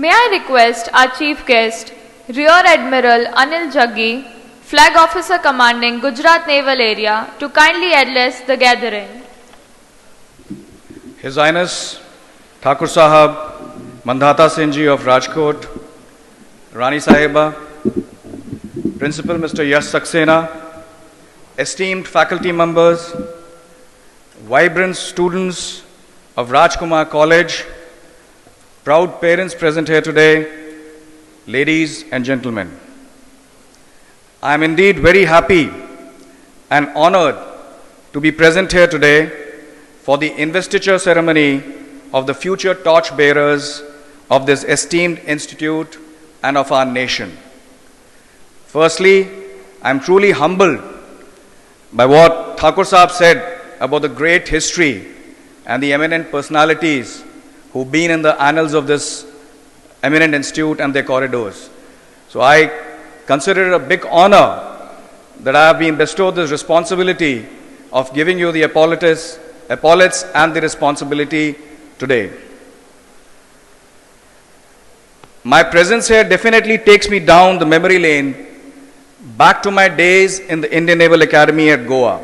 May I request our chief guest, Rear Admiral Anil Jaggi, Flag Officer commanding Gujarat Naval Area, to kindly address the gathering. His Highness Thakur Sahab, Mandhata Singh Ji of Rajkot, Rani Sahiba, Principal Mr. Yash Saxena, esteemed faculty members, vibrant students of Rajkumar College, proud parents present here today, ladies and gentlemen. I am indeed very happy and honored to be present here today for the investiture ceremony of the future torchbearers of this esteemed institute and of our nation. Firstly, I am truly humbled by what Thakur Sahab said about the great history and the eminent personalities who've been in the annals of this eminent institute and their corridors. So I consider it a big honor that I have been bestowed this responsibility of giving you the epaulets and the responsibility today. My presence here definitely takes me down the memory lane back to my days in the Indian Naval Academy at Goa.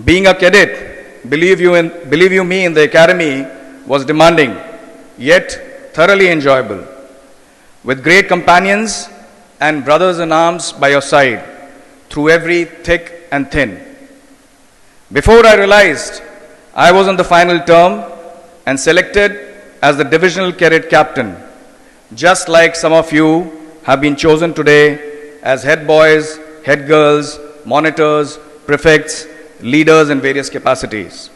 Being a cadet, believe you me, in the academy was demanding, yet thoroughly enjoyable, with great companions and brothers in arms by your side through every thick and thin. Before I realized I was in the final term and selected as the divisional cadet captain, just like some of you have been chosen today as head boys, head girls, monitors, prefects, leaders in various capacities.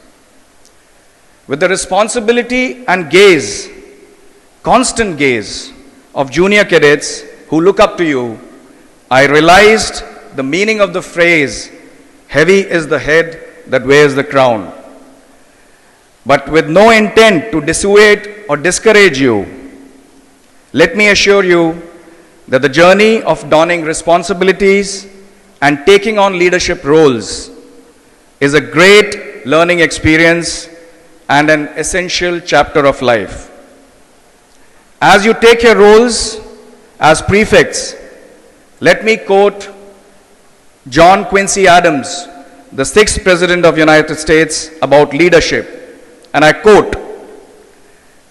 With the responsibility and gaze, constant gaze of junior cadets who look up to you, I realized the meaning of the phrase, "Heavy is the head that wears the crown." But with no intent to dissuade or discourage you, let me assure you that the journey of donning responsibilities and taking on leadership roles is a great learning experience and an essential chapter of life. As you take your roles as prefects, let me quote John Quincy Adams, the 6th President of the United States, about leadership. And I quote,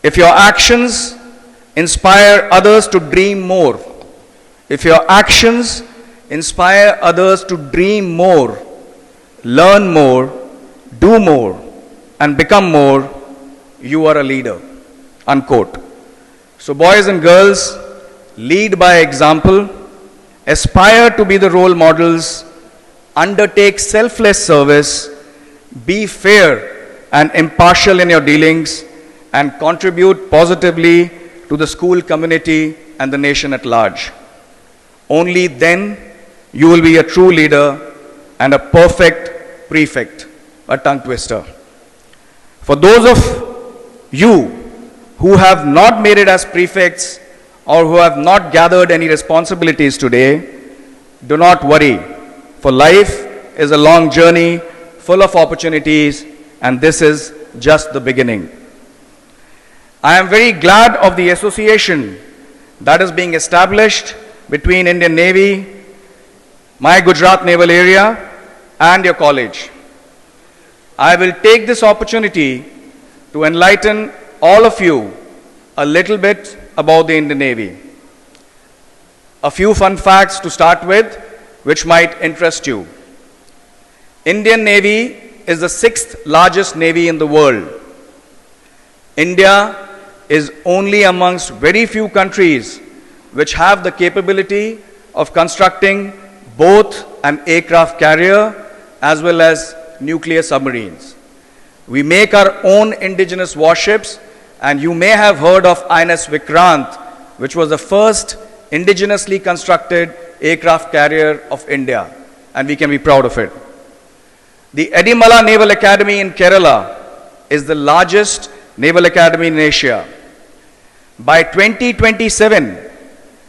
"If your actions inspire others to dream more, if your actions inspire others to dream more, learn more, do more, and become more, you are a leader." Unquote. So boys and girls, lead by example, aspire to be the role models, undertake selfless service, be fair and impartial in your dealings, and contribute positively to the school community and the nation at large. Only then you will be a true leader and a perfect prefect, a tongue twister. For those of you who have not made it as prefects or who have not gathered any responsibilities today, do not worry, for life is a long journey full of opportunities, and this is just the beginning. I am very glad of the association that is being established between Indian Navy, my Gujarat Naval Area, and your college. I will take this opportunity to enlighten all of you a little bit about the Indian Navy. A few fun facts to start with, which might interest you. Indian Navy is the 6th largest navy in the world. India is only amongst very few countries which have the capability of constructing both an aircraft carrier as well as nuclear submarines. We make our own indigenous warships, and you may have heard of INS Vikrant, which was the first indigenously constructed aircraft carrier of India, and we can be proud of it. The Admiral Naval Academy in Kerala is the largest naval academy in Asia. By 2027,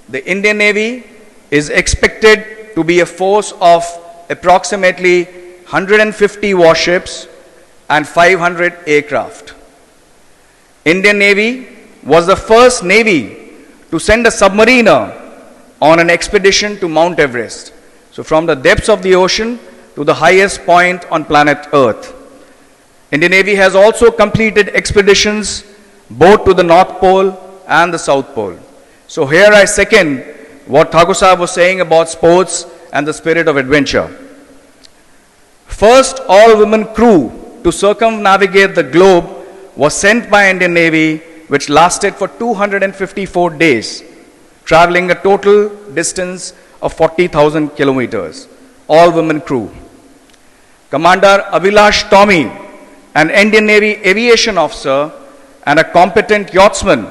the Indian Navy is expected to be a force of approximately 150 warships and 500 aircraft. Indian Navy was the first Navy to send a submariner on an expedition to Mount Everest. So from the depths of the ocean to the highest point on planet Earth. Indian Navy has also completed expeditions both to the North Pole and the South Pole. So here I second what Thakur Sahab was saying about sports and the spirit of adventure. First all-women crew to circumnavigate the globe was sent by Indian Navy, which lasted for 254 days, traveling a total distance of 40,000 kilometers. All-women crew. Commander Abhilash Tommy, an Indian Navy aviation officer and a competent yachtsman,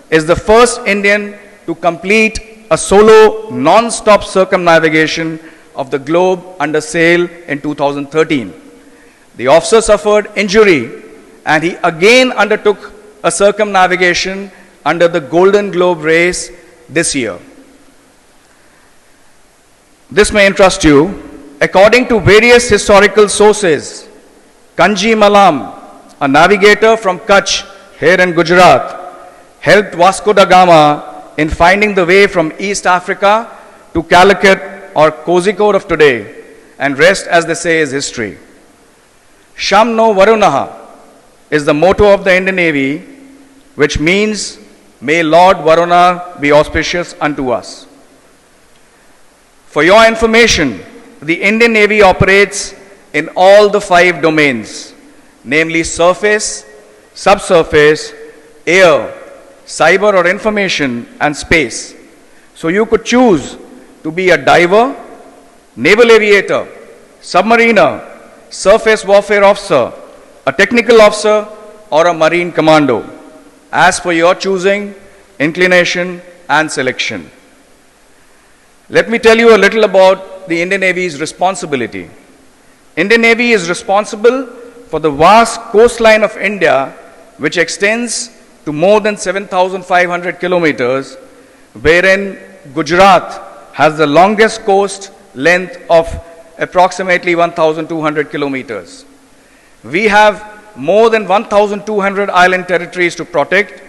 is the first Indian to complete a solo non-stop circumnavigation of the globe under sail in 2013. The officer suffered injury and he again undertook a circumnavigation under the Golden Globe race this year. This may interest you. According to various historical sources, Kanji Malam, a navigator from Kutch here in Gujarat, helped Vasco da Gama in finding the way from East Africa to Calicut or Kozhikode of today, and rest, as they say, is history. Sham no Varunaha is the motto of the Indian Navy, which means, may Lord Varuna be auspicious unto us. For your information, the Indian Navy operates in all the 5 domains, namely surface, subsurface, air, cyber or information, and space. So you could choose to be a diver, naval aviator, submariner, surface warfare officer, a technical officer, or a marine commando, as per your choosing, inclination, and selection. Let me tell you a little about the Indian Navy's responsibility. Indian Navy is responsible for the vast coastline of India, which extends to more than 7,500 kilometers, wherein Gujarat has the longest coast length of approximately 1,200 kilometers. We have more than 1,200 island territories to protect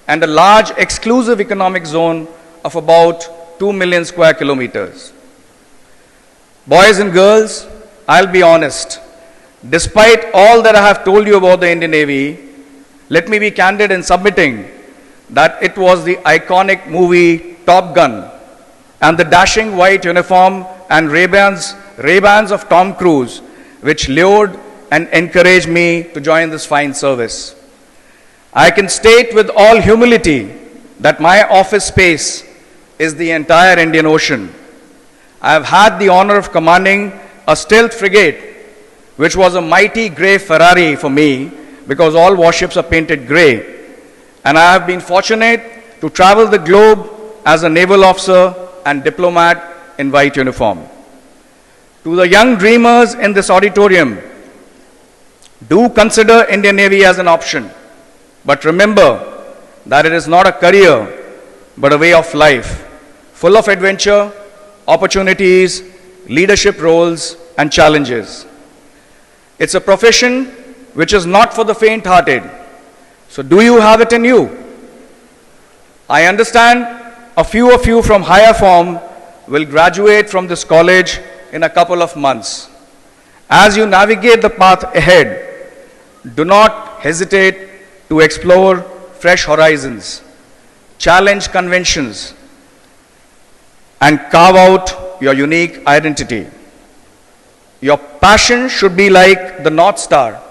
and a large exclusive economic zone of about 2 million square kilometers. Boys and girls, I'll be honest. Despite all that I have told you about the Indian Navy, let me be candid in submitting that it was the iconic movie Top Gun and the dashing white uniform and Ray-Bans of Tom Cruise which lured and encouraged me to join this fine service. I can state with all humility that my office space is the entire Indian Ocean. I have had the honor of commanding a stealth frigate, which was a mighty grey Ferrari for me because all warships are painted grey. And I have been fortunate to travel the globe as a naval officer and diplomat in white uniform. To the young dreamers in this auditorium, do consider Indian Navy as an option. But remember that it is not a career, but a way of life, full of adventure, opportunities, leadership roles, and challenges. It's a profession which is not for the faint-hearted. So do you have it in you? I understand a few of you from higher form will graduate from this college in a couple of months. As you navigate the path ahead, do not hesitate to explore fresh horizons, challenge conventions, and carve out your unique identity. Your passion should be like the North Star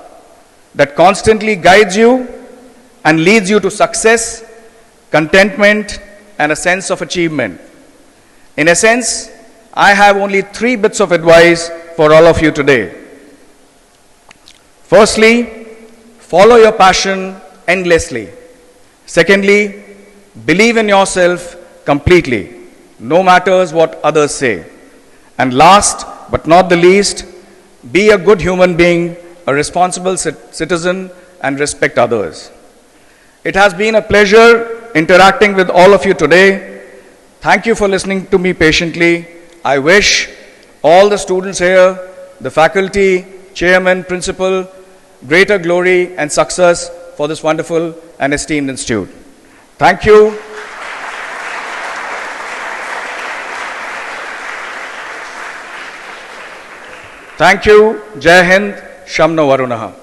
that constantly guides you and leads you to success, contentment, and a sense of achievement. In essence, I have only 3 bits of advice for all of you today. Firstly, follow your passion endlessly. Secondly, believe in yourself completely, no matters what others say. And last but not the least, be a good human being, a responsible citizen, and respect others. It has been a pleasure interacting with all of you today. Thank you for listening to me patiently. I wish all the students here, the faculty, chairman, principal, greater glory and success for this wonderful and esteemed institute. Thank you. Thank you. Jai Hind. Shamno Varunaha.